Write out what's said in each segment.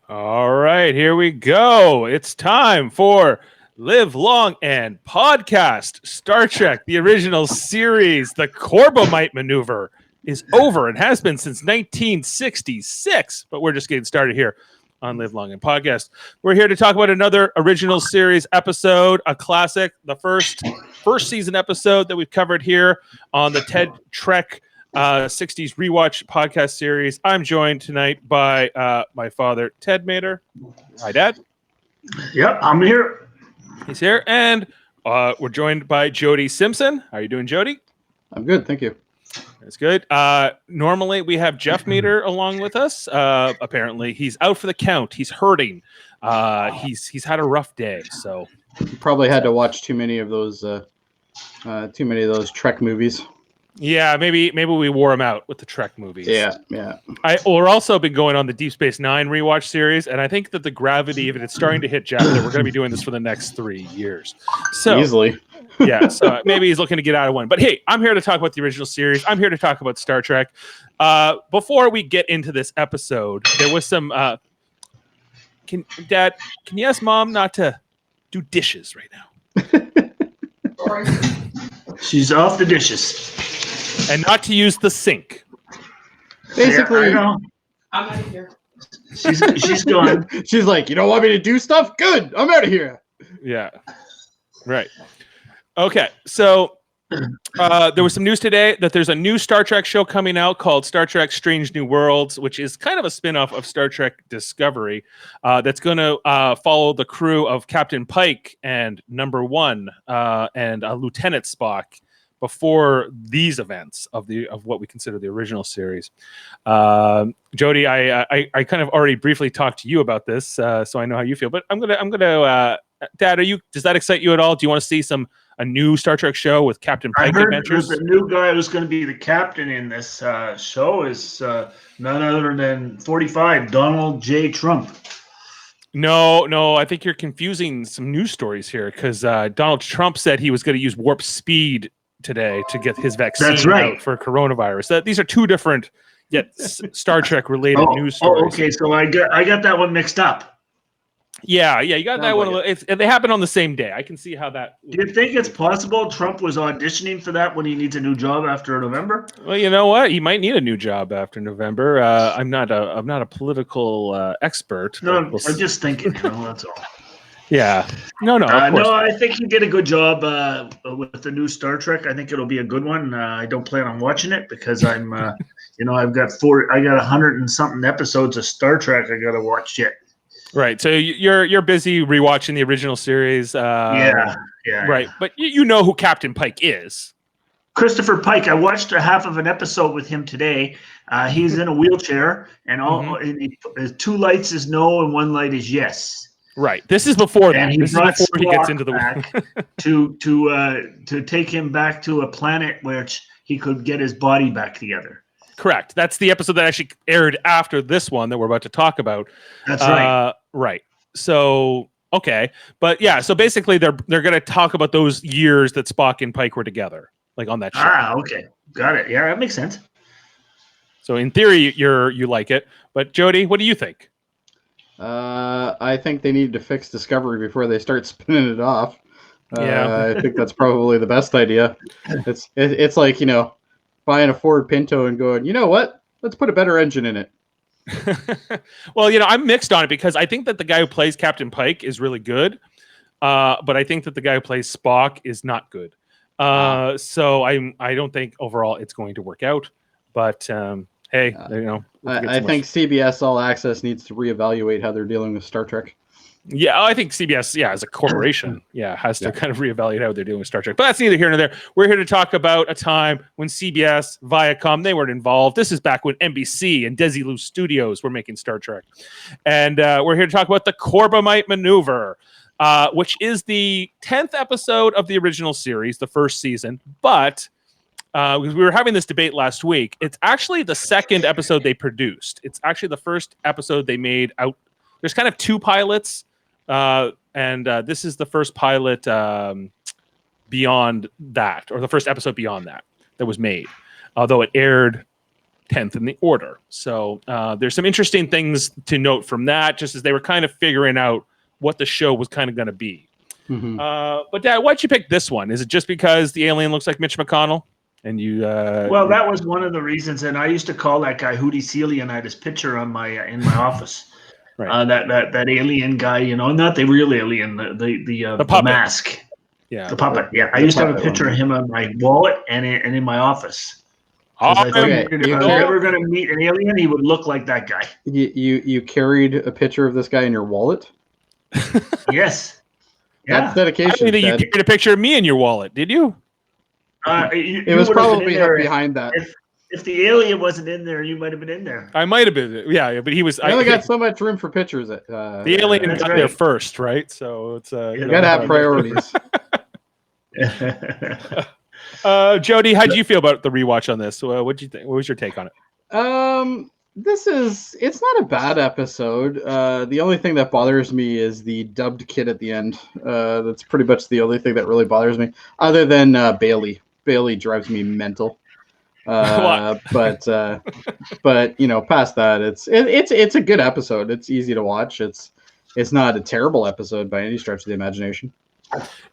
All right, here we go. It's time for Live Long and Podcast. Star Trek, the original series, the Corbomite Maneuver is over and has been since 1966. But we're just getting started here on Live Long and Podcast. We're here to talk about another original series episode, a classic, the first season episode that we've covered here on the Ted Trek 60s Rewatch podcast series. I'm joined tonight by my father, Ted Mater. Hi, Dad. Yep, I'm here. He's here. And we're joined by Jody Simpson. How are you doing, Jody? I'm good, thank you. That's good. Normally, we have Jeff Mater along with us. Apparently, he's out for the count. He's hurting. He's had a rough day, so You probably had to watch too many of those Trek movies. yeah, maybe we wore him out with the Trek movies. Yeah. We're also been going on the Deep Space Nine rewatch series, and I think that the gravity of it is starting to hit Jeff that we're going to be doing this for the next 3 years. So Easily. yeah, so maybe he's looking to get out of one. But hey, I'm here to talk about the original series. I'm here to talk about Star Trek. Before we get into this episode, there was some. Dad, can you ask Mom not to do dishes right now? She's off the dishes. And not to use the sink. Basically, Yeah, I'm out of here. she's gone. she's like, you don't want me to do stuff? Good, I'm out of here. Yeah. Right. Okay. So there was some news today that there's a new Star Trek show coming out called Star Trek Strange New Worlds, which is kind of a spin-off of Star Trek Discovery that's going to follow the crew of Captain Pike and Number One and Lieutenant Spock before these events of what we consider the original series. Jody, I kind of already briefly talked to you about this, so I know how you feel. But I'm gonna. Dad, does that excite you at all? Do you want to see a new Star Trek show with Captain Pike I heard adventures? the new guy who's going to be the captain in this show is none other than 45 Donald J. Trump. No, I think you're confusing some news stories here because Donald Trump said he was going to use warp speed today to get his vaccine That's right. out for coronavirus. These are two different yet Star Trek related news stories. Okay, so I got that one mixed up. Yeah, you got that Sounds one. like They happen on the same day. I can see how that. Do you think it's possible Trump was auditioning for that when he needs a new job after November? Well, you know what? He might need a new job after November. I'm not a political expert. No, but I'm just thinking. That's all. Yeah. No. Of course. No, I think he did a good job with the new Star Trek. I think it'll be a good one. I don't plan on watching it because I'm, I've got 100 and something episodes of Star Trek I got to watch yet. Right. So you're busy rewatching the original series. Yeah. Right. But you know who Captain Pike is. Christopher Pike. I watched a half of an episode with him today. He's in a wheelchair, and and 2 lights is no, and 1 light is yes. Right. This is before that. And This is before he gets into the back to take him back to a planet where he could get his body back together. Correct. That's the episode that actually aired after this one that we're about to talk about. That's right. Right. So okay, but yeah. So basically, they're going to talk about those years that Spock and Pike were together, like on that show. Okay, got it. Yeah, that makes sense. So in theory, you like it, but Jody, what do you think? I think they need to fix Discovery before they start spinning it off. Yeah. I think that's probably the best idea. It's like, buying a Ford Pinto and going, you know what? Let's put a better engine in it. Well, I'm mixed on it because I think that the guy who plays Captain Pike is really good, but I think that the guy who plays Spock is not good. So I don't think overall it's going to work out. But hey, I think CBS All Access needs to reevaluate how they're dealing with Star Trek. Yeah, I think CBS, as a corporation, has to kind of reevaluate how they're doing with Star Trek. But that's neither here nor there. We're here to talk about a time when CBS, Viacom, they weren't involved. This is back when NBC and Desilu Studios were making Star Trek. And we're here to talk about the Corbomite Maneuver, which is the 10th episode of the original series, the first season. But because we were having this debate last week, it's actually the second episode they produced. It's actually the first episode they made out. There's kind of 2 pilots. And this is the first pilot beyond that, or the first episode beyond that was made. Although it aired 10th in the order. So there's some interesting things to note from that, just as they were kind of figuring out what the show was kind of going to be. Mhm. But Dad, why'd you pick this one? Is it just because the alien looks like Mitch McConnell? And you well, that was one of the reasons, and I used to call that guy Hootie Sealy, and I had his picture on my in my office. Right. That alien guy, not the real alien, the mask, yeah, the puppet. Yeah, I The used to have a puppet picture one. of him on my wallet and in my office. Oh, I figured okay. if I was ever going to meet an alien, he would look like that guy. You carried a picture of this guy in your wallet? Yes. That's Yeah. I dedication, mean that you Ted. carried a picture of me in your wallet, did you? It was probably up behind that. If the alien wasn't in there, you might have been in there. I might have been. Yeah, but he was. I only got so much room for pictures. The alien That's got right. there first, right? So it's You gotta have priorities. Jody, how did you feel about the rewatch on this? What did you think? What was your take on it? It's not a bad episode. The only thing that bothers me is the dubbed kid at the end. That's pretty much the only thing that really bothers me, other than Bailey. Bailey drives me mental. But past that, it's a good episode. It's easy to watch. It's not a terrible episode by any stretch of the imagination.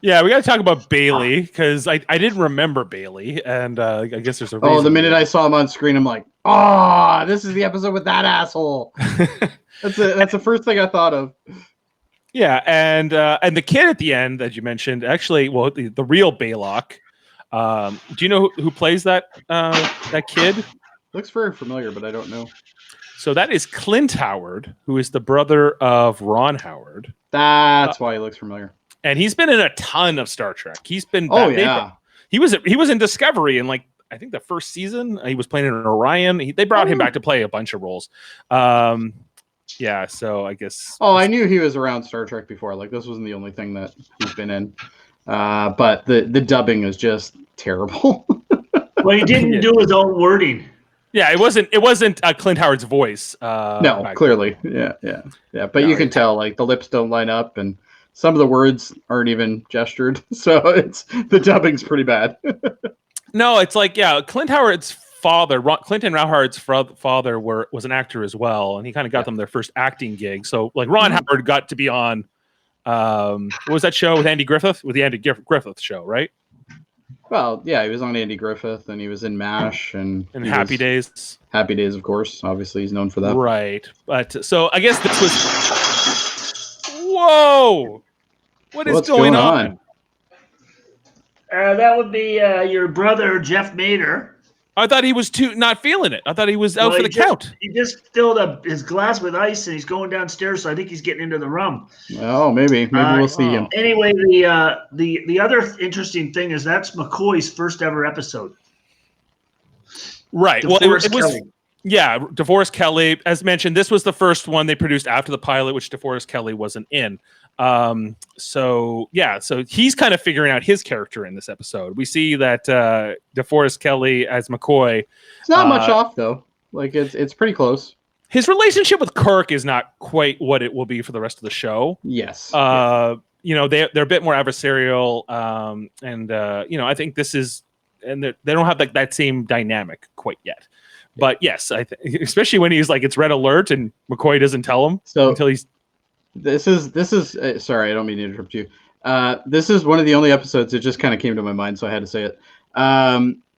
Yeah, we got to talk about Bailey because I didn't remember Bailey, and I guess there's a reason. Oh, the minute I saw him on screen, I'm like, this is the episode with that asshole. That's the first thing I thought of. Yeah, and the kid at the end that you mentioned, actually, well, the real Baylock. Do you know who plays that kid? Looks very familiar, but I don't know. So that is Clint Howard, who is the brother of Ron Howard. That's why he looks familiar. And he's been in a ton of Star Trek. He's been he was in Discovery in like I think the first season. He was playing in Orion. They brought him back to play a bunch of roles. Yeah, so I guess. Oh, I knew he was around Star Trek before. Like this wasn't the only thing that he's been in. But the dubbing is just terrible. Well, he didn't do his own wording. Yeah, it wasn't Clint Howard's voice. No, clearly, yeah. But you can tell like the lips don't line up, and some of the words aren't even gestured. So the dubbing's pretty bad. No, it's like Clint Howard's father, Clinton Howard's father was an actor as well, and he kind of got them their first acting gig. So like Ron Howard got to be on. What was that show with Andy Griffith? With the Andy Griffith show, right? Well, yeah, he was on Andy Griffith, and he was in MASH, and Happy Days. Happy Days, of course. Obviously, he's known for that. Right, but so I guess this was. Whoa! What's going on? That would be your brother Jeff Mader. I thought he was not feeling it. I thought he was out for the count. He just filled up his glass with ice and he's going downstairs. So I think he's getting into the rum. Oh, maybe we'll see him. Anyway, the other interesting thing is that's McCoy's first ever episode. Right. DeForest Well, it was. Kelly. Yeah, DeForest Kelly. As mentioned, this was the first one they produced after the pilot, which DeForest Kelly wasn't in. So he's kind of figuring out his character in this episode. We see that DeForest Kelly as McCoy. It's not much off though. Like it's pretty close. His relationship with Kirk is not quite what it will be for the rest of the show. Yes. They're a bit more adversarial, and I think this is, and they don't have that same dynamic quite yet. But yes, I think especially when he's like it's red alert and McCoy doesn't tell him until he's. This is sorry, I don't mean to interrupt you. This is one of the only episodes. It just kind of came to my mind, so I had to say it.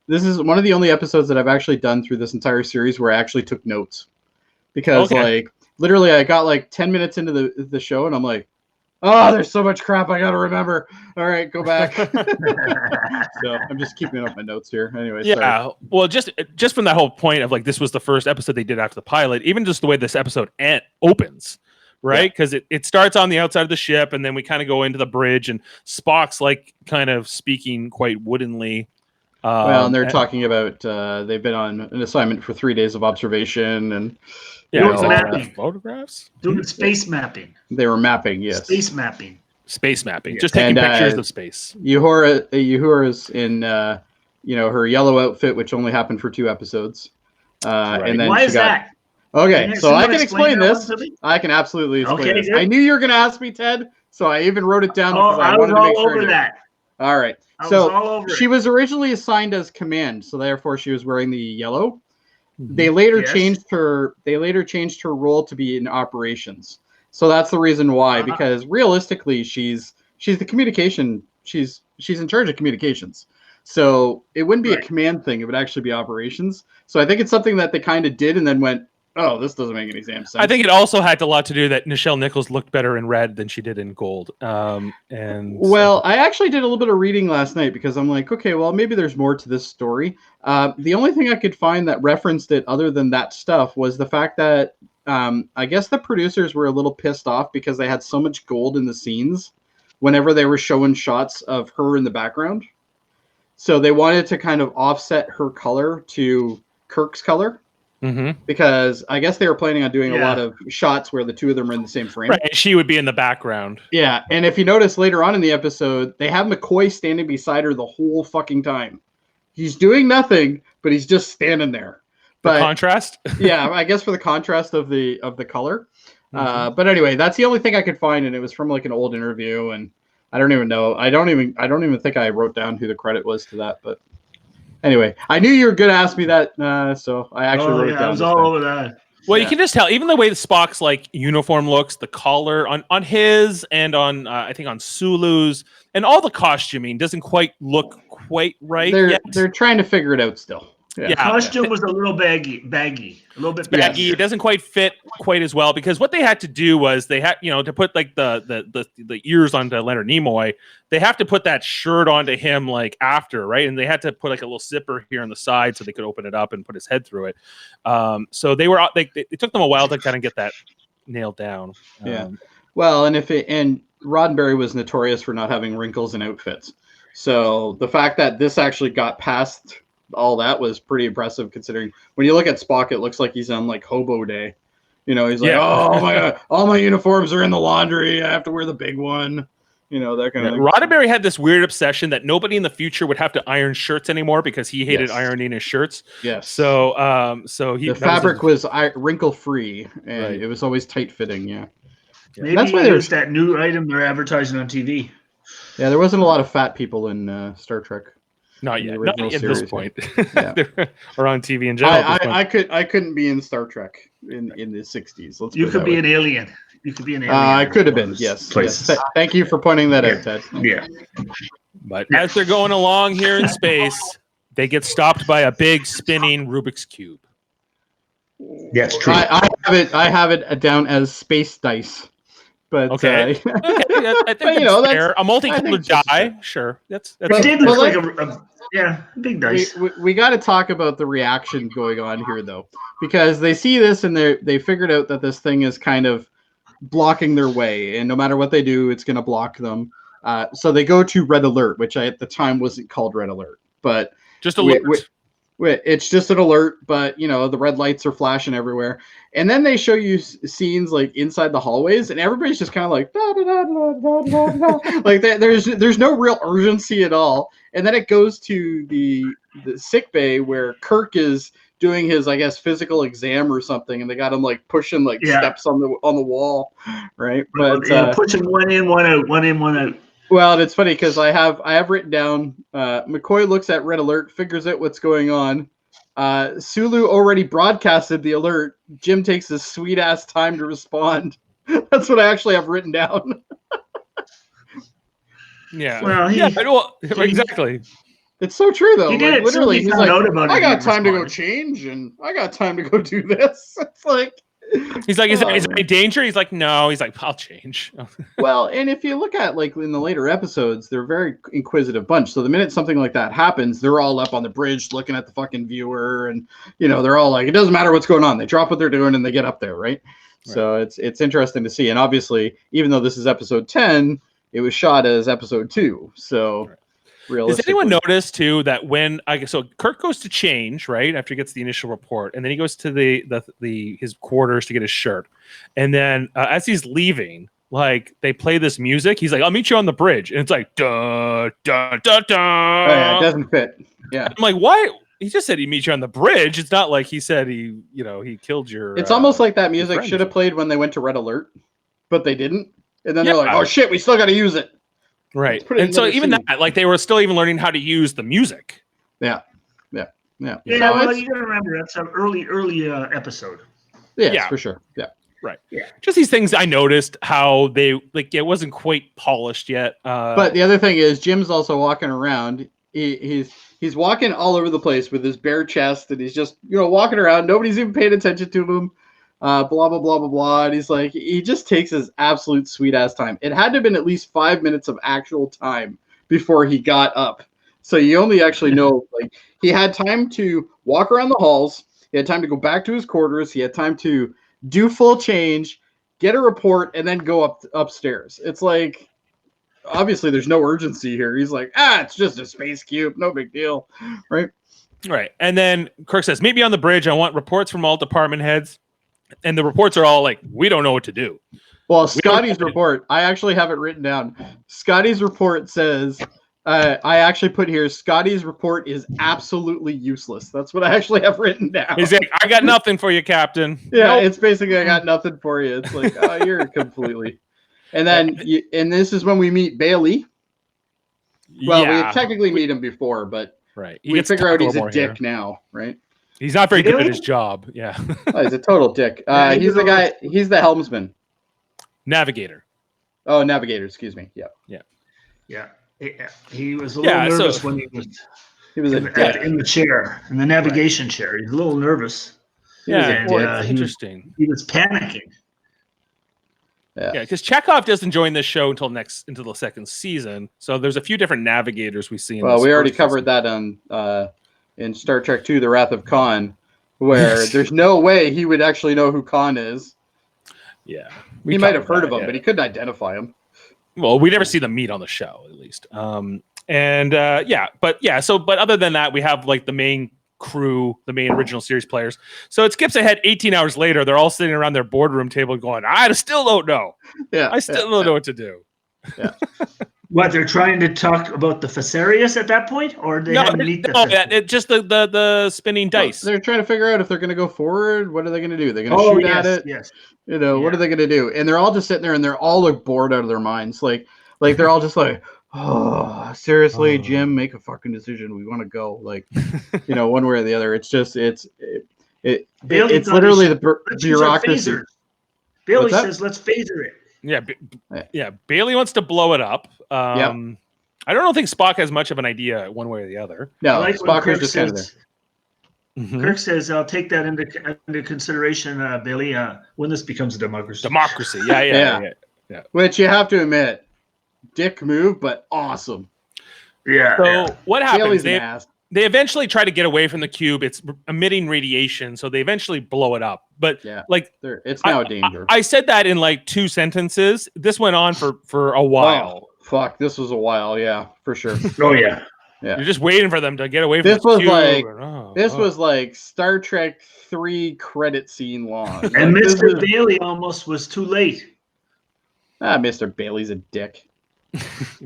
This is one of the only episodes that I've actually done through this entire series where I actually took notes, because like literally I got like 10 minutes into the show and I'm like, oh, there's so much crap I got to remember. All right, go back. So I'm just keeping up my notes here. Anyway, sorry. Well, just from that whole point of like this was the first episode they did after the pilot, even just the way this episode opens. Right, because it starts on the outside of the ship, and then we kind of go into the bridge, and Spock's like kind of speaking quite woodenly. And they're talking about they've been on an assignment for 3 days of observation, and mapping photographs, doing space mapping. They were mapping, yes, space mapping, just taking pictures of space. Uhura's in her yellow outfit, which only happened for 2 episodes, and then why is that? Okay, so I can explain this. I can absolutely explain this. I knew you were going to ask me, Ted, so I even wrote it down because I wanted to make sure. I was all over that. All right. So she was originally assigned as command, so therefore she was wearing the yellow. They later Yes. changed her. They later changed her role to be in operations. So that's the reason why. Because realistically, she's the communication. She's in charge of communications. So it wouldn't be a command thing. It would actually be operations. So I think it's something that they kind of did and then went, oh, this doesn't make any damn sense. I think it also had a lot to do that Nichelle Nichols looked better in red than she did in gold. I actually did a little bit of reading last night because I'm like, okay, well, maybe there's more to this story. The only thing I could find that referenced it other than that stuff was the fact that I guess the producers were a little pissed off because they had so much gold in the scenes whenever they were showing shots of her in the background. So they wanted to kind of offset her color to Kirk's color. Mm-hmm. Because I guess they were planning on doing a lot of shots where the two of them are in the same frame. Right, and she would be in the background. Yeah, and if you notice later on in the episode, they have McCoy standing beside her the whole fucking time. He's doing nothing, but he's just standing there. But, the contrast? Yeah, I guess for the contrast of the color. Mm-hmm. But anyway, that's the only thing I could find, and it was from like an old interview, and I don't even know. I don't even think I wrote down who the credit was to that, but anyway, I knew you were going to ask me that, so I actually wrote it down. I was all over that. Well, you can just tell, even the way the Spock's like uniform looks, the collar on his and on I think on Sulu's, and all the costuming doesn't quite look quite right. They're trying to figure it out still. Yeah. The costume was a little baggy, a little bit baggy. It doesn't quite fit quite as well because what they had to do was they had, to put like the ears onto Leonard Nimoy. They have to put that shirt onto him like after, right? And they had to put like a little zipper here on the side so they could open it up and put his head through it. So they it took them a while to kind of get that nailed down. Well, and Roddenberry was notorious for not having wrinkles in outfits. So the fact that this actually got past all that was pretty impressive considering when you look at Spock, it looks like he's on like hobo day. He's like, oh my God, all my uniforms are in the laundry. I have to wear the big one. That kind of thing. Roddenberry had this weird obsession that nobody in the future would have to iron shirts anymore because he hated ironing his shirts. Yes. So the fabric was wrinkle free and it was always tight fitting. Yeah. Maybe that's why there's that new item they're advertising on TV. Yeah, there wasn't a lot of fat people in Star Trek. Not yet. Not at this point. Or on TV in general. I couldn't be in Star Trek in the 60s. You could be an alien. You could be an alien. I could have been. Yes. Thank you for pointing that out, Ted. Yeah. But as they're going along here in space, they get stopped by a big spinning Rubik's Cube. That's true. I have it down as space dice. But okay. I think that's a multicolored die. Sure, that's it did look like a big dice. We got to talk about the reaction going on here though, because they see this and they figured out that this thing is kind of blocking their way, and no matter what they do, it's going to block them. So they go to red alert, which at the time wasn't called red alert, but just alert. It's just an alert, but the red lights are flashing everywhere. And then they show you scenes like inside the hallways, and everybody's just kind of like da, da, da, da, da, da, da. Like there's no real urgency at all. And then it goes to the sick bay where Kirk is doing his, I guess, physical exam or something, and they got him like pushing steps on the wall, right? But pushing one in, one out, one in, one out. Well, it's funny because I have written down McCoy looks at red alert, figures out what's going on. Sulu already broadcasted the alert. Jim takes his sweet ass time to respond. That's what I actually have written down. Yeah. Well, exactly. It's so true though. He did it. Literally, he's like, I got time to go responded. change, and I got time to go do this. It's like. He's like, is there any danger? He's like, no. He's like, I'll change. Well, and if you look at like in the later episodes, they're a very inquisitive bunch. So the minute something like that happens, they're all up on the bridge looking at the fucking viewer, and they're all like, it doesn't matter what's going on. They drop what they're doing and they get up there, right? So it's interesting to see. And obviously, even though this is episode 10, it was shot as episode 2. So. Does anyone notice too that when Kirk goes to change right after he gets the initial report, and then he goes to his quarters to get his shirt, and then as he's leaving, like they play this music, he's like, "I'll meet you on the bridge," and it's like, "Da da da da." Oh, yeah, it doesn't fit. Yeah, I'm like, why? He just said he'd meet you on the bridge. It's not like he said he killed your. It's almost like that music should have played when they went to Red Alert, but they didn't, and then they're like, "Oh shit, we still got to use it." Right. And so even that, like they were still even learning how to use the music. Yeah. Yeah. Yeah, So well, it's, you got to remember that's an early episode. yes, Yeah. for sure. Yeah. Right. Yeah. Just these things I noticed how they it wasn't quite polished yet. But the other thing is, Jim's also walking around. He's walking all over the place with his bare chest, and he's just walking around. Nobody's even paying attention to him. Blah blah blah blah blah. And he's like, he just takes his absolute sweet ass time. It had to have been at least 5 minutes of actual time before he got up. So you only actually know he had time to walk around the halls. He had time to go back to his quarters. He had time to do full change, get a report, and then go upstairs. It's like, obviously there's no urgency here. He's like, it's just a space cube, no big deal, right? Right. And then Kirk says, meet me on the bridge. I want reports from all department heads. And the reports are all like, we don't know what to do. Well, Scotty's report, I actually have it written down. Scotty's report says, I actually put here, Scotty's report is absolutely useless. That's what I actually have written down. He's like, I got nothing for you, Captain. Yeah, Nope. It's basically, I got nothing for you. It's like, oh, you're completely. And then, and this is when we meet Bailey. Well, Yeah. we technically meet him before, but Right. we figure out he's a dick now, right? He's not very good at Really? his job. Yeah. Oh, he's a total dick. Yeah, He's the guy. He's the helmsman. Navigator. Oh, navigator. Excuse me. Yeah. Yeah, he was a little nervous when he was He was a dick. in the chair, in the navigation chair. He's a little nervous. Yeah. And, Well, he- interesting. He was panicking. Yeah, because Chekhov doesn't join this show until the second season. So there's a few different navigators we see. Well, we already covered that on in Star Trek II: The Wrath of Khan, where there's no way he would actually know who Khan is. Yeah, He might have heard of him, but he couldn't identify him. Well, we never see them meet on the show, at least. But other than that, we have like the main crew, the main original series players. So it skips ahead 18 hours later. They're all sitting around their boardroom table going, I still don't know. Yeah, I still don't know what to do. Yeah. What, they're trying to talk about the Fesarius at that point, or they hadn't meet the It's just the spinning dice. They're trying to figure out if they're going to go forward. What are they going to do? They're going to shoot at it. Yes. What are they going to do? And they're all just sitting there, and they're all like bored out of their minds. Like they're all just like, oh, seriously, Jim, make a fucking decision. We want to go. Like, one way or the other. It's just it's literally the bureaucracy. Bailey says, "Let's phaser it." Yeah. Bailey wants to blow it up. I don't think Spock has much of an idea one way or the other. No, like Spock is just kind of there. Mm-hmm. Kirk says, "I'll take that into consideration, Bailey, when this becomes a democracy." Democracy. Yeah. Which you have to admit, dick move, but awesome. Yeah. So what happens? Bailey's They eventually try to get away from the cube. It's emitting radiation, so they eventually blow it up. But it's now a danger. I said that in like 2 sentences. This went on for a while. Oh, fuck, this was a while. Yeah, for sure. Oh yeah. You're just waiting for them to get away from This was cube. like was like Star Trek 3 credit scene long. And Mr. Bailey almost was too late. Mr. Bailey's a dick.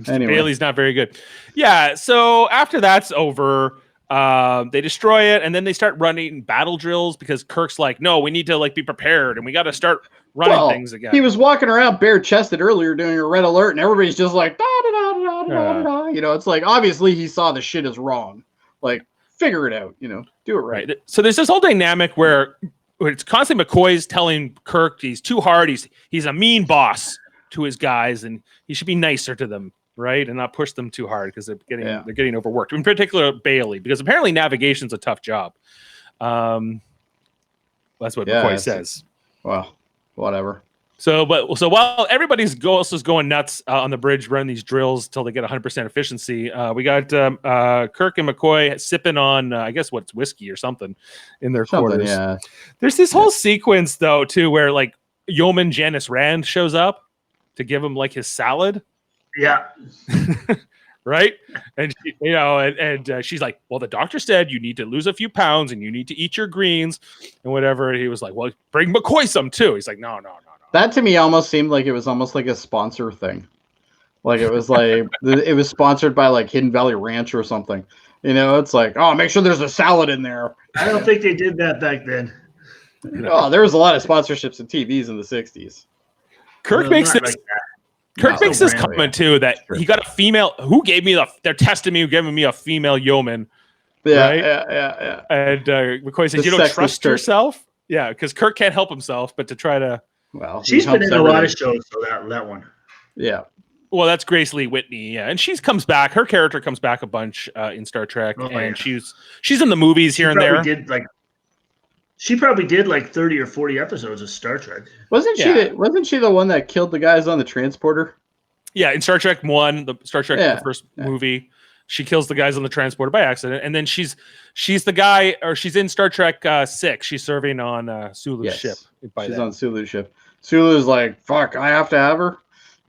Anyway. Bailey's not very good. Yeah, so after that's over, they destroy it, and then they start running battle drills because Kirk's like, no, we need to like be prepared, and we got to start running things again. He was walking around bare-chested earlier doing a red alert, and everybody's just like, da da da da da da. It's like, obviously he saw the shit is wrong. Like, figure it out, do it right. So there's this whole dynamic where it's constantly McCoy's telling Kirk he's too hard, he's a mean boss to his guys, and he should be nicer to them, right, and not push them too hard because they're getting overworked. In particular, Bailey, because apparently navigation's a tough job. That's what McCoy says. Well, whatever. So while everybody's is going nuts on the bridge, running these drills till they get 100% efficiency, we got Kirk and McCoy sipping on, I guess what's whiskey or something in their quarters. Yeah. There's this whole sequence though too, where like Yeoman Janice Rand shows up to give him like his salad. Yeah. Right. And she's like, well, the doctor said you need to lose a few pounds and you need to eat your greens and whatever. And he was like, well, bring McCoy some too. He's like, no. That to me almost seemed like it was almost like a sponsor thing. Like it was like it was sponsored by like Hidden Valley Ranch or something. It's like, oh, make sure there's a salad in there. I don't think they did that back then. Oh, there was a lot of sponsorships and TVs in the 60s. Kirk makes this comment too that he got a female who gave me they're testing me, giving me a female yeoman Yeah, right? yeah. And McCoy says, The "You don't sexist trust Kirk. yourself." Yeah, because Kirk can't help himself, but to try to. Well, he She's been helps in a lot of everything. shows, so that one. Yeah. Well, that's Grace Lee Whitney, yeah, and she's comes back. Her character comes back a bunch in Star Trek, Oh, and yeah. she's in the movies here and there. She probably did like 30 or 40 episodes of Star Trek. Wasn't she the one that killed the guys on the transporter? Yeah, in Star Trek 1, the Star Trek the first Yeah. movie, she kills the guys on the transporter by accident, and then she's the guy, or she's in Star Trek 6. She's serving on Sulu's ship. She's on Sulu's ship. Sulu's like, "Fuck, I have to have her."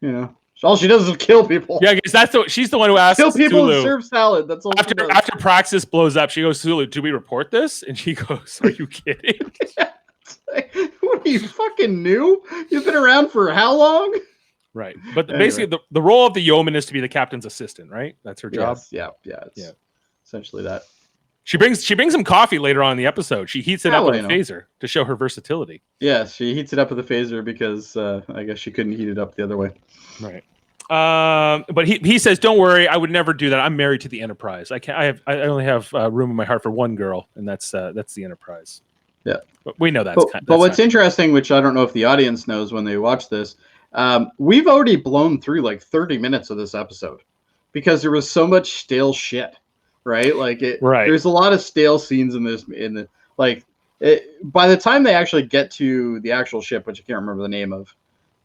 You know, all she does is kill people. Yeah, because she's the one who asks Kill people Sulu, and serve salad. That's all. after Praxis blows up, she goes, "Sulu, do we report this?" And she goes, "Are you kidding?" What are you, fucking new? You've been around for how long? Right, but Anyway. basically the role of the yeoman is to be the captain's assistant, right? That's her job. Yes, yeah. It's essentially that. She brings him coffee later on in the episode. She heats it up with a phaser to show her versatility. Yeah, she heats it up with a phaser because I guess she couldn't heat it up the other way. Right. But he says, "Don't worry, I would never do that. I'm married to the Enterprise. I only have room in my heart for one girl, and that's the Enterprise." Yeah, but we know that's. But what's interesting, which I don't know if the audience knows when they watch this, we've already blown through like 30 minutes of this episode because there was so much stale shit, right? Like there's a lot of stale scenes in this. By the time they actually get to the actual ship, which I can't remember the name of,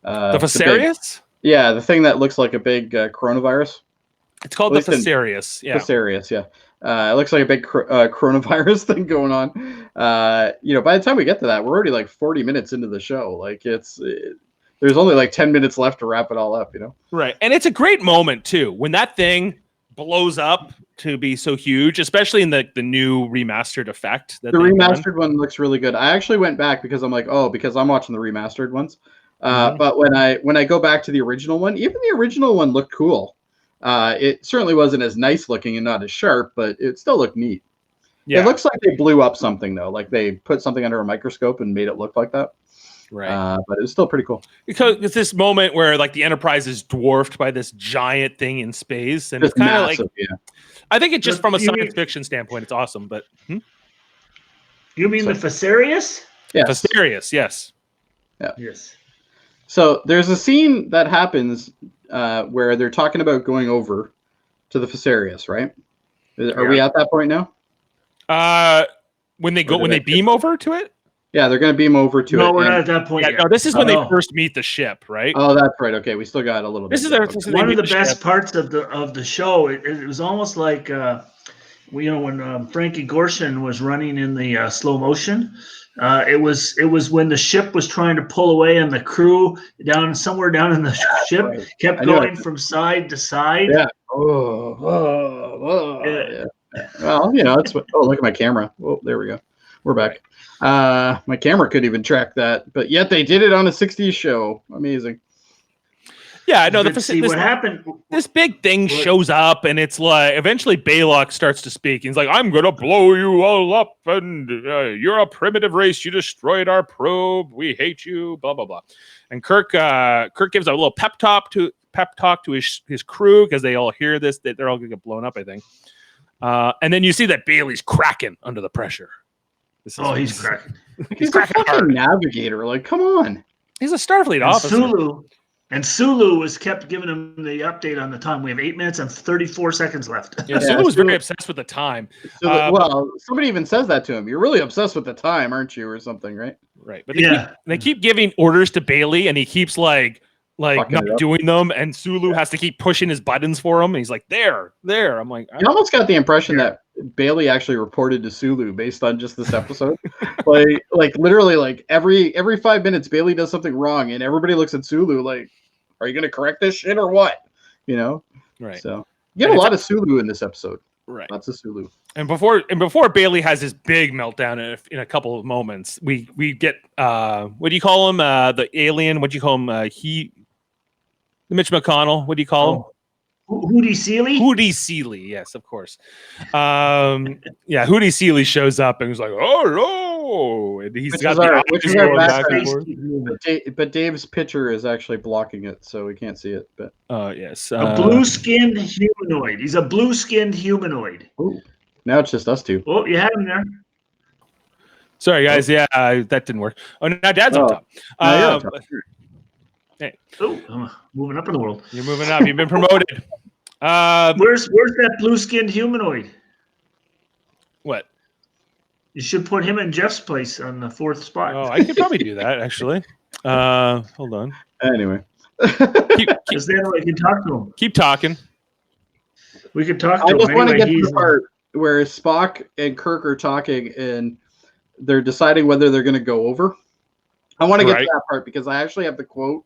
the Fesarius. Yeah, the thing that looks like a big coronavirus. It's called the Fesarius. Yeah, Fesarius. Yeah, it looks like a big coronavirus thing going on. By the time we get to that, we're already like 40 minutes into the show. Like there's only like 10 minutes left to wrap it all up. Right, and it's a great moment too when that thing blows up to be so huge, especially in the new remastered effect. The remastered one looks really good. I actually went back because I'm like, because I'm watching the remastered ones. But when I go back to the original one, even the original one looked cool. It certainly wasn't as nice looking and not as sharp, but it still looked neat. Yeah. It looks like they blew up something though, like they put something under a microscope and made it look like that. Right. But it was still pretty cool. Because it's this moment where like the Enterprise is dwarfed by this giant thing in space, and it's kind of like, I think it just from a science fiction standpoint, it's awesome. But you mean the Fesarius? Yes. Fesarius, yes. Yeah. Yes. So there's a scene that happens where they're talking about going over to the Fesarius, right? Are we at that point now? When they beam over to it? Yeah, they're going to beam over to it. No, we're not at that point yet. No, this is when they first meet the ship, right? Oh, that's right. Okay, we still got a little bit. This is one of the best parts of the show. It was almost like when Frankie Gorshin was running in the slow motion. It was when the ship was trying to pull away and the crew somewhere down in the ship kept going from side to side. Yeah. Yeah. Well, look at my camera. Oh, there we go. We're back. My camera couldn't even track that, but yet they did it on a 60s show. Amazing. Yeah, no. What happened? This big thing shows up, and it's like eventually Baylock starts to speak. He's like, "I'm gonna blow you all up, and you're a primitive race. You destroyed our probe. We hate you." Blah blah blah. And Kirk gives a little pep talk to his crew because they all hear this. They're all gonna get blown up, I think. And then you see that Bailey's cracking under the pressure. He's cracking. He's a fucking navigator. Like, come on. He's a Starfleet officer. Sulu was kept giving him the update on the time. We have 8 minutes and 34 seconds left. Yeah, Sulu was very obsessed with the time. Somebody even says that to him. You're really obsessed with the time, aren't you, or something, right? Right. But they keep giving orders to Bailey, and he keeps like not doing them, and Sulu has to keep pushing his buttons for him, and he's like, there. I'm like, you almost got the impression that Bailey actually reported to Sulu based on just this episode. like literally, like every 5 minutes, Bailey does something wrong, and everybody looks at Sulu like, "Are you going to correct this shit or what?" Right. So you get a lot of Sulu in this episode. Right. Lots of Sulu. And before Bailey has his big meltdown in a couple of moments, we get what do you call him? The alien. What do you call him? Mitch McConnell. What do you call him? Hootie Seeley? Hootie Seeley, yes, of course. Hootie Seeley shows up and he's like, "Oh no!" And he's got the eyes going back and forth. But Dave's picture is actually blocking it, so we can't see it. But yes, a blue-skinned humanoid. He's a blue-skinned humanoid. Ooh. Now it's just us two. Oh, you had him there. Sorry, guys. Yeah, that didn't work. Oh, now Dad's on top. Now you're on top. Hey, Oh, I'm moving up in the world. you're moving up. You've been promoted. Where's that blue-skinned humanoid? What? You should put him in Jeff's place on the 4th spot. Oh, I could probably do that actually. Hold on. Anyway. Because then I can talk to him. Keep talking. We could talk I to him. just want to Anyway, get to the part where Spock and Kirk are talking and they're deciding whether they're going to go over. I want to get to that part because I actually have the quote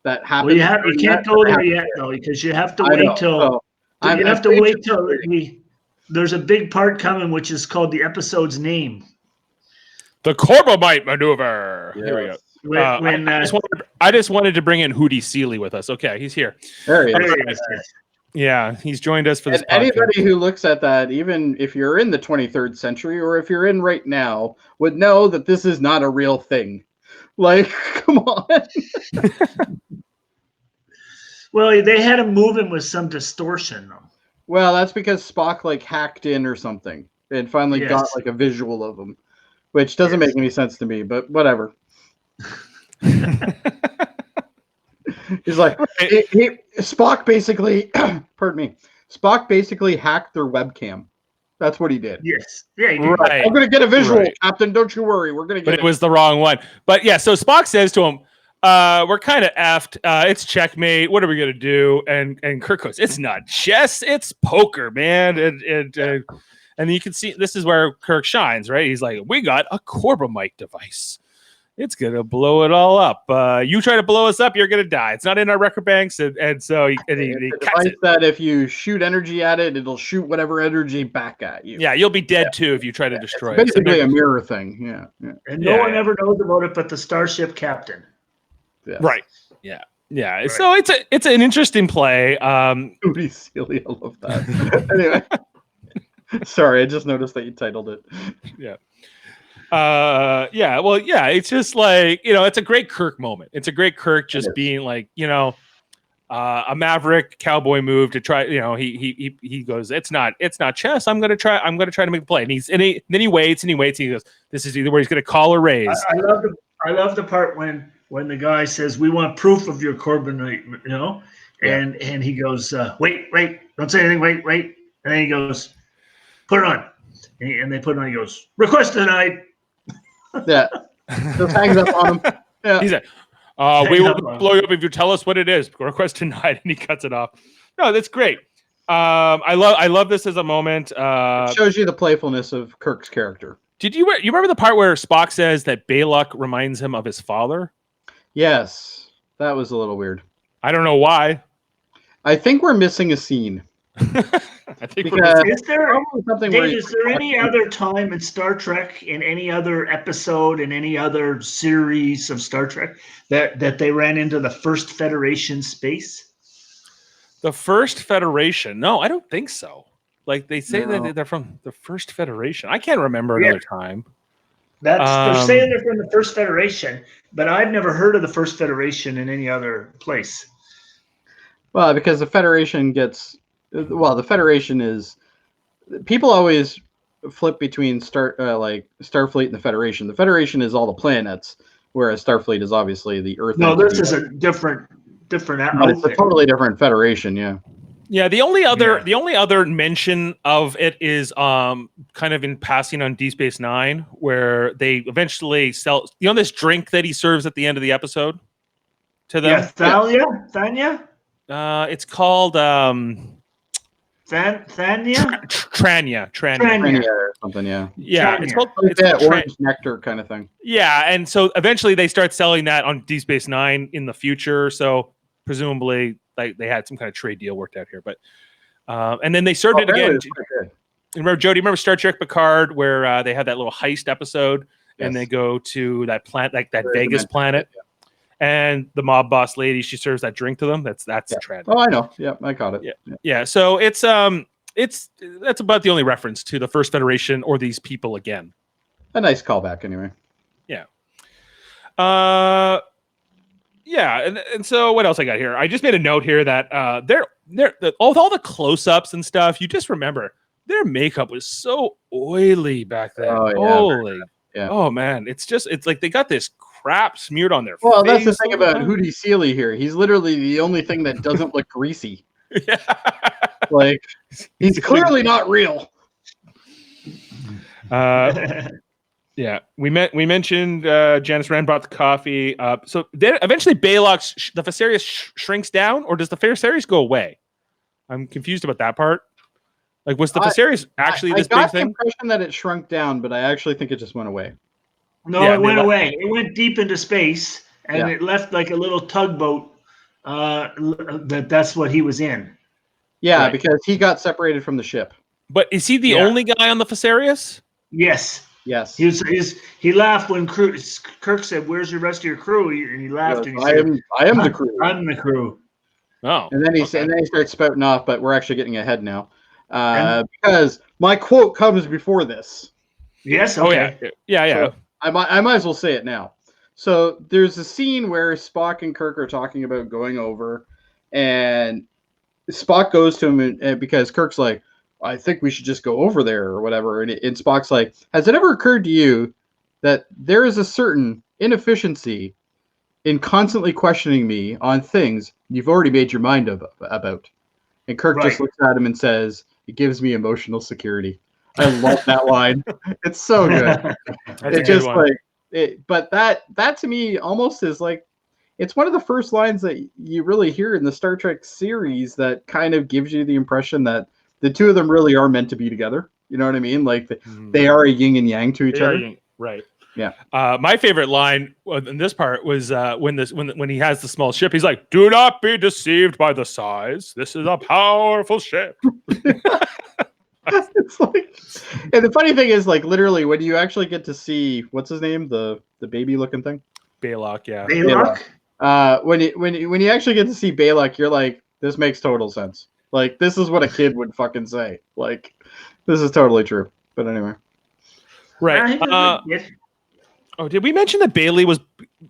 that happened. Well, you can't go there yet, though, because you have to wait till. You have to wait till there's a big part coming, which is called the episode's name. The Corbomite Maneuver. Yes. Here we go. When, I just wanted to bring in Hootie Seeley with us. Okay, he's here. There he is. there he is. Yeah, he's joined us for this. And anybody who looks at that, even if you're in the 23rd century or if you're in right now, would know that this is not a real thing. Like, come on. Well, they had him moving with some distortion, though. Well, that's because Spock like hacked in or something and finally Yes. got like a visual of him, which doesn't make any sense to me, but whatever. He's like, Spock basically, pardon me, Spock basically hacked their webcam. That's what he did. Yes. Yeah, he did. Right. I'm going to get a visual, Right. Captain. Don't you worry. We're going to get But it was the wrong one. But yeah, so Spock says to him, we're kind of effed. It's checkmate. What are we gonna do? And Kirk goes, it's not chess, it's poker, man. And you can see this is where Kirk shines, right? He's like, we got a Corbomite device. It's gonna blow it all up. You try to blow us up, you're gonna die. It's not in our record banks, and so he cuts it. That if you shoot energy at it, it'll shoot whatever energy back at you. Yeah, you'll be dead too if you try to destroy it. It's basically a mirror thing. Yeah. And no one ever knows about it but the starship captain. Yeah. Right. Yeah. Yeah. Right. So it's an interesting play. Jody Seeley, I love that. Anyway, sorry, I just noticed that you titled it. Yeah. Well, yeah. It's just like, it's a great Kirk moment. It's a great Kirk just being like, a maverick cowboy move to try. He goes, it's not chess. I'm gonna try to make a play. And then he waits. And he goes, this is either where he's gonna call or raise. I love the part when the guy says, we want proof of your Corbomite, and he goes, wait, don't say anything, wait. And then he goes, put it on. And they put it on, he goes, request denied. Yeah. Just hangs up on him. Yeah. He's like, we will blow you up if you tell us what it is. Request denied, and he cuts it off. No, that's great. I love this as a moment. It shows you the playfulness of Kirk's character. You remember the part where Spock says that Bayluck reminds him of his father? Yes, that was a little weird. I don't know why. I think we're missing a scene. I think is there any other time in Star Trek, in any other episode, in any other series of Star Trek that they ran into the First Federation space? The First Federation? No, I don't think so. Like they say that they're from the First Federation. I can't remember another time. They're saying they're from the First Federation, but I've never heard of the First Federation in any other place. Well, because the Federation the Federation is, people always flip between Starfleet and the Federation. The Federation is all the planets, whereas Starfleet is obviously the Earth. No, this is a different. It's a totally different Federation. Yeah. Yeah, the only other mention of it is kind of in passing on Deep Space Nine, where they eventually sell this drink that he serves at the end of the episode to them. Yeah, Thania. It's called Thania? Trania or something. Yeah. Yeah, Trania. it's called orange nectar kind of thing. Yeah, and so eventually they start selling that on Deep Space Nine in the future. So presumably, they had some kind of trade deal worked out here, but and then they served it again. Remember, Jody? Remember Star Trek Picard, where they had that little heist episode, and they go to that planet, like that Vegas planet, and the mob boss lady, she serves that drink to them. That's the trend. Oh, I know. Yeah, I got it. Yeah. So it's that's about the only reference to the First Federation or these people again. A nice callback, anyway. Yeah. Yeah, and so what else I got here? I just made a note here that all the close-ups and stuff. You just remember their makeup was so oily back then. Oh, yeah. Holy, Yeah. oh man, it's like they got this crap smeared on their Well, face. that's the thing all the about time. Hootie Sealy here. He's literally the only thing that doesn't look greasy. Yeah. Like, he's clearly not real. Yeah, we mentioned Janice Rand brought the coffee. So then eventually Baylock, the Viserys shrinks down, or does the Viserys go away? I'm confused about that part. Like, was the Viserys actually this I got big the thing? impression that it shrunk down, but I actually think it just went away. No, Yeah, it went away. It went deep into space, and Yeah. it left like a little tugboat. That's what he was in. Yeah, Right. because he got separated from the ship. But is he the Yeah. only guy on the Viserys? Yes. Yes. He laughed when Kirk said, "Where's the rest of your crew?" And he laughed and he said, I am the crew. I'm the crew. Oh, And then he okay. and then he starts spouting off, but we're actually getting ahead now. Because my quote comes before this. Yes. Oh Okay. yeah. So I might as well say it now. So there's a scene where Spock and Kirk are talking about going over, and Spock goes to him and because Kirk's like, I think we should just go over there or whatever. And Spock's like, has it ever occurred to you that there is a certain inefficiency in constantly questioning me on things you've already made your mind about? And Kirk just looks at him and says, it gives me emotional security. I love that line. It's so good. It's just like it, but that to me almost is like, it's one of the first lines that you really hear in the Star Trek series that kind of gives you the impression that the two of them really are meant to be together. You know what I mean? Like they are a yin and yang to each other. Right. Yeah. My favorite line in this part was when he has the small ship. He's like, "Do not be deceived by the size. This is a powerful ship." It's like, and the funny thing is, like, literally when you actually get to see what's his name, the baby looking thing, Baylock. Yeah. Baylock? when you actually get to see Baylock, you're like, this makes total sense. Like, this is what a kid would fucking say. Like, this is totally true. But anyway, Right. Oh, did we mention that Bailey was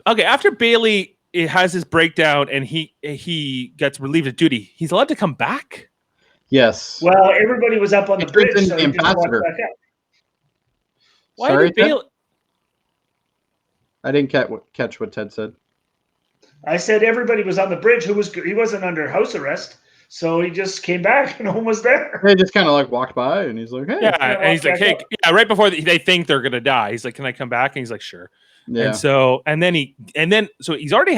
okay after Bailey? It has his breakdown and he gets relieved of duty. He's allowed to come back. yes. Well, everybody was up on the bridge, turns so into he the just walked ambassador. back up. Why Sorry, did Bailey? I didn't catch what Ted said. I said everybody was on the bridge. He wasn't under house arrest, so he just came back and no one was there. They just kind of like walked by, and he's like, "Hey, Yeah, and he's like, "Hey, up. yeah." Right before they think they're gonna die, he's like, "Can I come back?" And he's like, "Sure." yeah." And then he's already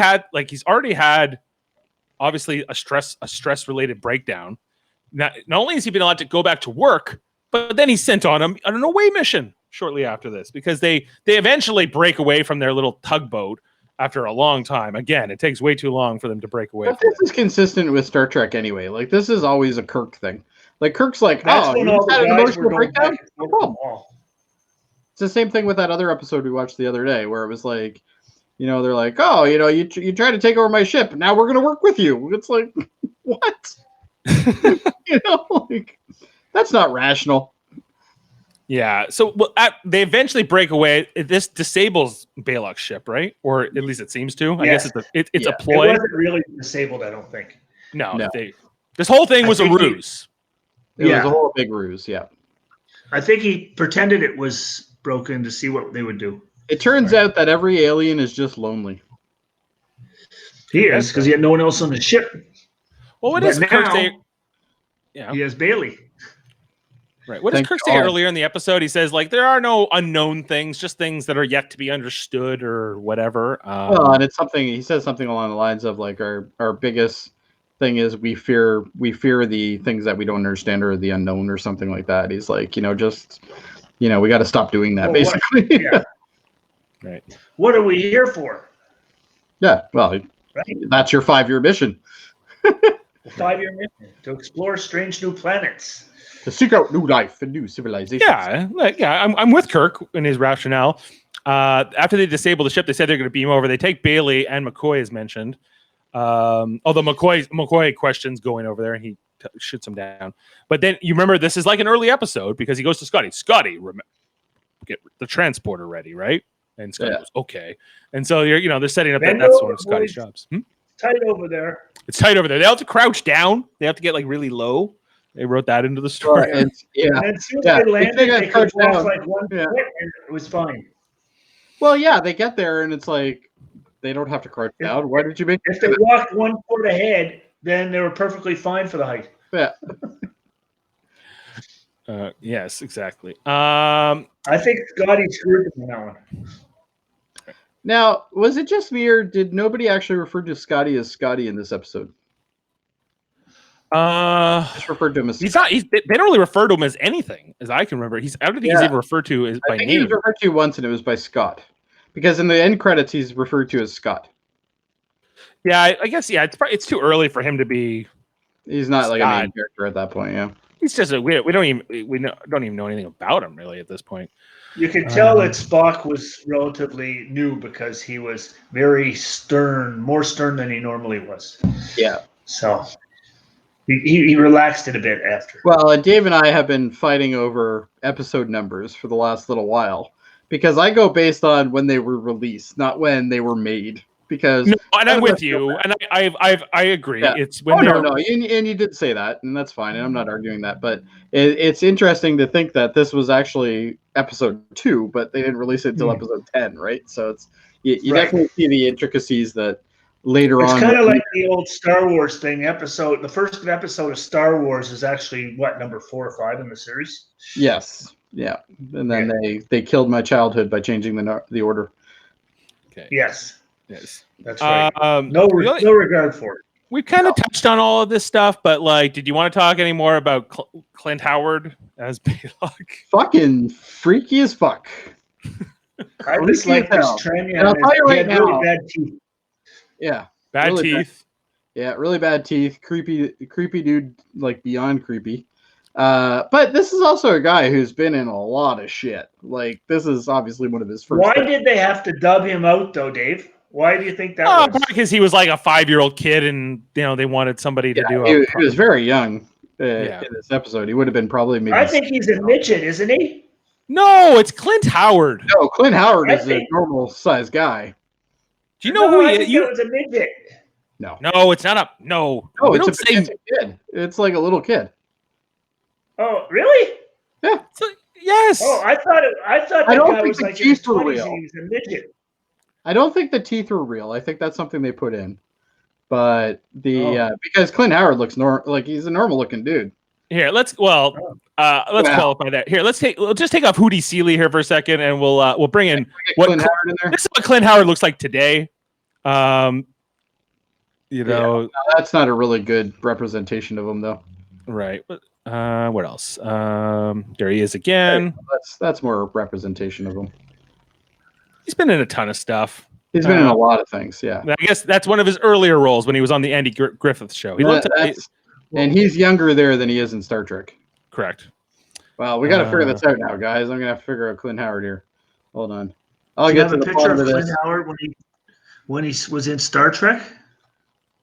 had obviously a stress related breakdown. Not only has he been allowed to go back to work, but then he's sent on an away mission shortly after this because they eventually break away from their little tugboat after a long time. Again, it takes way too long for them to break away. But this is consistent with Star Trek anyway. Like, this is always a Kirk thing. Like, Kirk's like, That's "Oh, when you all had the an guys emotional were going breakdown? back and No forth problem." on the wall. It's the same thing with that other episode we watched the other day, where it was like, they're like, "Oh, you tried to take over my ship. Now we're gonna work with you." It's like, what? Like, that's not rational. Yeah. So they eventually break away. This disables Baylock's ship, right? Or at least it seems to. I guess it's a It ploy. wasn't really disabled, I don't think. No. No. This whole thing was a ruse. It was a whole big ruse. Yeah. I think he pretended it was broken to see what they would do. It turns out that every alien is just lonely. He is, because he had no one else on the ship. Well, what But does Kirk say? now, Yeah. he has Bailey. Right. What does Thank Kirk say God. earlier in the episode? He says, like, there are no unknown things, just things that are yet to be understood or whatever. Well, and it's something he says something along the lines of like our biggest thing is we fear the things that we don't understand or the unknown or something like that. He's like, we got to stop doing that, Well, basically. Yeah. Right. What are we here for? Yeah. Well, Right. that's your 5-year mission. A 5-year mission to explore strange new planets. To seek out new life and new civilizations. Yeah. I'm with Kirk in his rationale. After they disable the ship, they said they're going to beam over. They take Bailey and McCoy as mentioned. Although McCoy questions going over there and he shoots him down. But then you remember this is like an early episode because he goes to Scotty. Scotty, get the transporter ready, right? And Scotty goes, okay. And so they're setting up Bend that's over, one of Scotty's boys. jobs. Tight over there. It's tight over there. They have to crouch down. They have to get like really low. They wrote that into the Well, story. yeah. And then as soon as Yeah, they landed, they got they could crouched walk down. like one Yeah. foot, and it was fine. Well, yeah, they get there and it's like they don't have to crouch If- down. Why did you make If they walked 1 foot ahead, then they were perfectly fine for the height. Yeah. Yes, exactly. I think Scotty screwed them on that one. Now, was it just me or did nobody actually refer to Scotty as Scotty in this episode? Just referred to him as He's not. They don't really refer to him as anything, as I can remember. I don't think he's Yeah. even referred to as by I think he was name. referred to once and it was by Scott. Because in the end credits, he's referred to as Scott. Yeah, I guess. Yeah, it's too early for him to be. He's not like a Scott. main character at that point, yeah. He's just a. We don't even know anything about him really at this point. You could tell that Spock was relatively new because he was very stern, more stern than he normally was. Yeah. So he relaxed it a bit after. Well, Dave and I have been fighting over episode numbers for the last little while because I go based on when they were released, not when they were made. Because No, and I'm with you, and I agree. Yeah. It's when no, and you did say that, and that's fine, and I'm not arguing that. But it's interesting to think that this was actually episode 2, but they didn't release it until episode 10, right? So it's you Right. definitely see the intricacies that later It's on. kind of like the old Star Wars thing. The first episode of Star Wars is actually number 4 or 5 in the series. Yes, yeah, and then they killed my childhood by changing the order. Okay. Yes, that's right. No No regard for it. We've kind of touched on all of this stuff, but like, did you want to talk any more about Clint Howard as Baylock? Fucking freaky as fuck. I just like this trend. And I'll tell you right now. Really bad teeth. Yeah, Bad really teeth. Yeah, really bad teeth. Creepy dude, like beyond creepy. But this is also a guy who's been in a lot of shit. Like, this is obviously one of his first. Why did they have to dub him out though, Dave? Why do you think that was? Because he was like a 5-year-old kid, and they wanted somebody to do. He was very young in this episode. He would have been probably maybe. I think he's a midget, isn't he? No, it's Clint Howard. No, Clint Howard is a normal sized guy. Do you know who he is? It was a midget. No, it's not a no. No, it's a kid. It's like a little kid. Oh, really? Yeah. Yes. Oh, I thought that guy was like in his 20s and he was a midget. I don't think the teeth were real. I think that's something they put in. But because Clint Howard looks like he's a normal looking dude. Here, let's qualify that. Here, let's just take off Hootie Seeley here for a second, and we'll bring in Clint Howard in there. This is what Clint Howard looks like today. That's not a really good representation of him, though. Right. What else? There he is again. That's more representation of him. He's been in a ton of stuff. He's been in a lot of things. Yeah. I guess that's one of his earlier roles when he was on the Andy Griffith show. And he's younger there than he is in Star Trek. Correct. Well, we got to figure this out now, guys. I'm gonna have to figure out Clint Howard here. Hold on. I'll Do get you to have a the picture bottom of of Clint this. Howard when he was in Star Trek?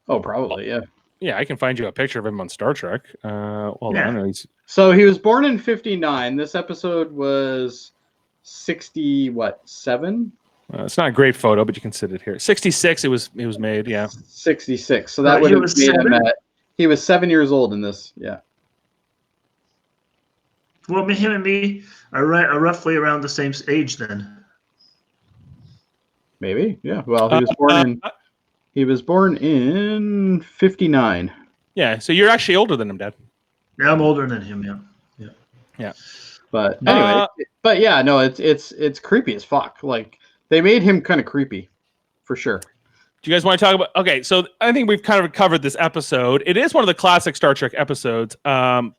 Oh, probably, yeah. Yeah, I can find you a picture of him on Star Trek. Hold on. So he was born in 59. This episode was 7? It's not a great photo, but you can sit it here. 66. It was made. Yeah. 66. So that would have made him he was 7 years old in this. Yeah. Well, him and me are roughly around the same age then. Maybe. Yeah. Well, he was born in 59. Yeah. So you're actually older than him, Dad. Yeah, I'm older than him. Yeah. But anyway, but yeah, no, it's creepy as fuck. Like, they made him kind of creepy, for sure. Do you guys want to talk about? Okay, so I think we've kind of covered this episode. It is one of the classic Star Trek episodes. The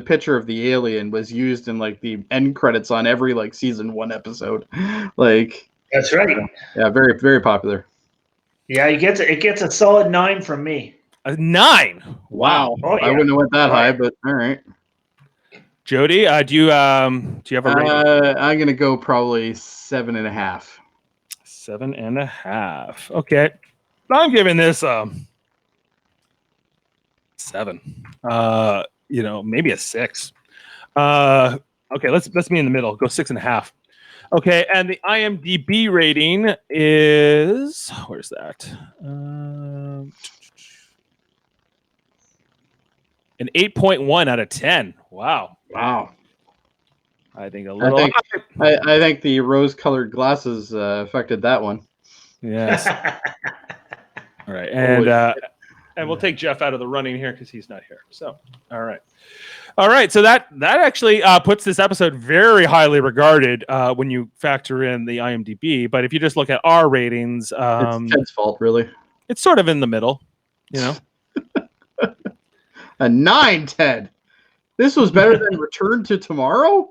picture of the alien was used in like the end credits on every like season 1 episode. Like, that's right. Yeah, very very popular. Yeah, it gets a solid 9 from me. A 9. Wow. Oh, yeah. I wouldn't have went that high, but all right. Jody, do you have a rating? I'm gonna go probably 7.5. 7.5. Okay, I'm giving this 7. Maybe a 6. Okay, let's be in the middle. Go 6.5. Okay, and the IMDb rating is where's that? An 8.1 out of 10. Wow. I think a little. I think the rose-colored glasses affected that one. Yes. All right, and we'll take Jeff out of the running here because he's not here. So, all right. So that actually puts this episode very highly regarded when you factor in the IMDb. But if you just look at our ratings, It's Ted's fault, really. It's sort of in the middle, you know. A 9, Ted. This was better than Return to Tomorrow.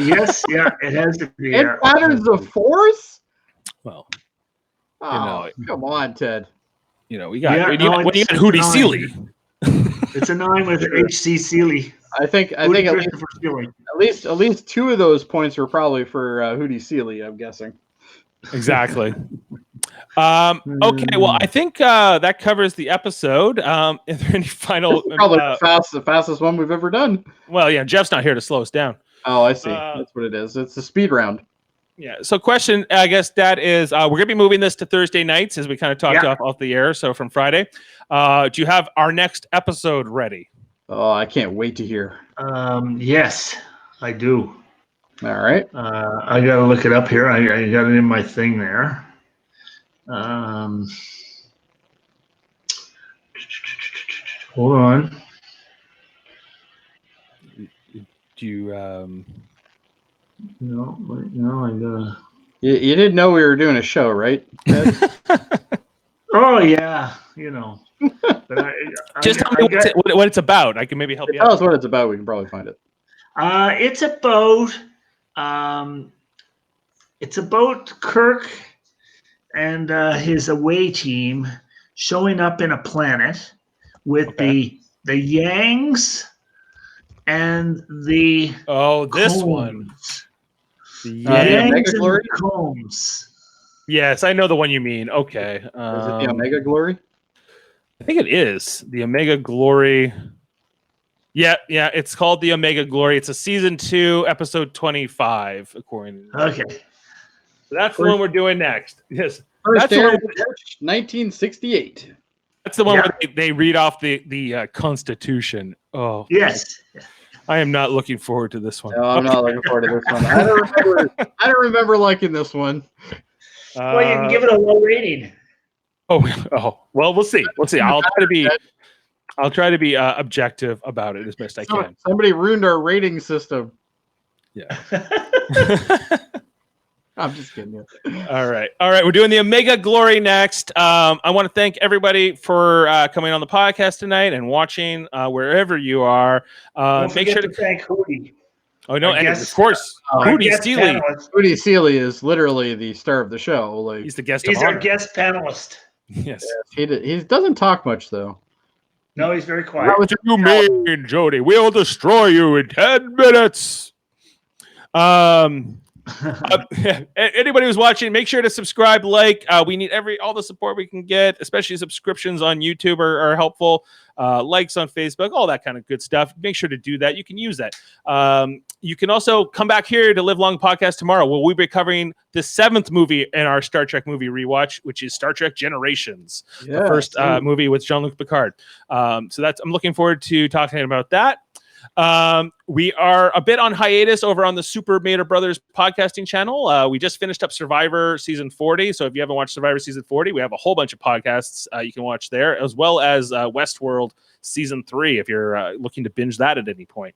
Yes, yeah, it has to be. And Patterns of Force. Well, come on, Ted. You know, we got Hootie Seeley. It's a 9 with H.C. Seeley. I think at least 2 of those points were probably for Hootie Seeley, I'm guessing. Exactly. Okay, well, I think that covers the episode. Is there any final? Probably the fastest one we've ever done. Well, yeah, Jeff's not here to slow us down. Oh, I see. That's what it is. It's a speed round. Yeah. So, question, I guess, Dad, is we're gonna be moving this to Thursday nights, as we kind of talked off the air. So from Friday, do you have our next episode ready? Oh, I can't wait to hear. Yes, I do. All right. I gotta look it up here. I got it in my thing there. Hold on. Do you? No, I gotta. You didn't know we were doing a show, right, Ted? Oh yeah, you know. But just tell me what it's about. I can maybe help you out. Tell us what it's about. We can probably find it. It's about Kirk and his away team showing up in a planet with the Yangs and the this Combs. one. The Yangs and the Combs. Yes, I know the one you mean. Okay. Is it the Omega Glory? I think it is the Omega Glory. Yeah, it's called the Omega Glory. It's a season 2, episode 25, according to Okay. So that's the one we're doing next. Yes. First aired March 1968. That's the one where they read off the Constitution. Oh. Yes. I am not looking forward to this one. No, I'm not looking forward to this one. I don't remember liking this one. Well, you can give it a low rating. Oh. Well, we'll see. I'll try to be objective about it as best I can. Somebody ruined our rating system. Yeah. I'm just kidding. All right. We're doing the Omega Glory next. I want to thank everybody for coming on the podcast tonight and watching wherever you are. Make sure to thank Hootie. Oh no! And of course, Hootie Seeley. Hootie Seeley is literally the star of the show. Like he's the guest. He's our guest panelist. Yes. He doesn't talk much though. No, he's very quiet. What do you mean, Jody? We'll destroy you in 10 minutes. Anybody who's watching, make sure to subscribe, like. We need all the support we can get, especially subscriptions on YouTube are helpful. Likes on Facebook, all that kind of good stuff. Make sure to do that. You can use that. You can also come back here to Live Long Podcast tomorrow, where we'll be covering the 7th movie in our Star Trek movie rewatch, which is Star Trek Generations, the first movie with Jean-Luc Picard. So I'm looking forward to talking about that. We are a bit on hiatus over on the Super Mater Brothers podcasting channel. We just finished up Survivor season 40. So if you haven't watched Survivor season 40, we have a whole bunch of podcasts you can watch there, as well as Westworld season 3 if you're looking to binge that at any point.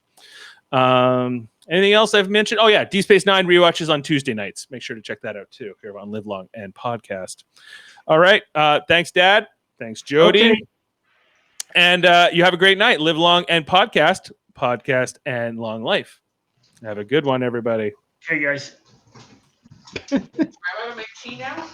Anything else I've mentioned? Oh yeah, D Space 9 rewatches on Tuesday nights. Make sure to check that out too here on Live Long and Podcast. All right. Thanks, Dad. Thanks, Jody. Okay. And you have a great night. Live long and podcast and long life. Have a good one, everybody. Hey, guys. I want to make tea now?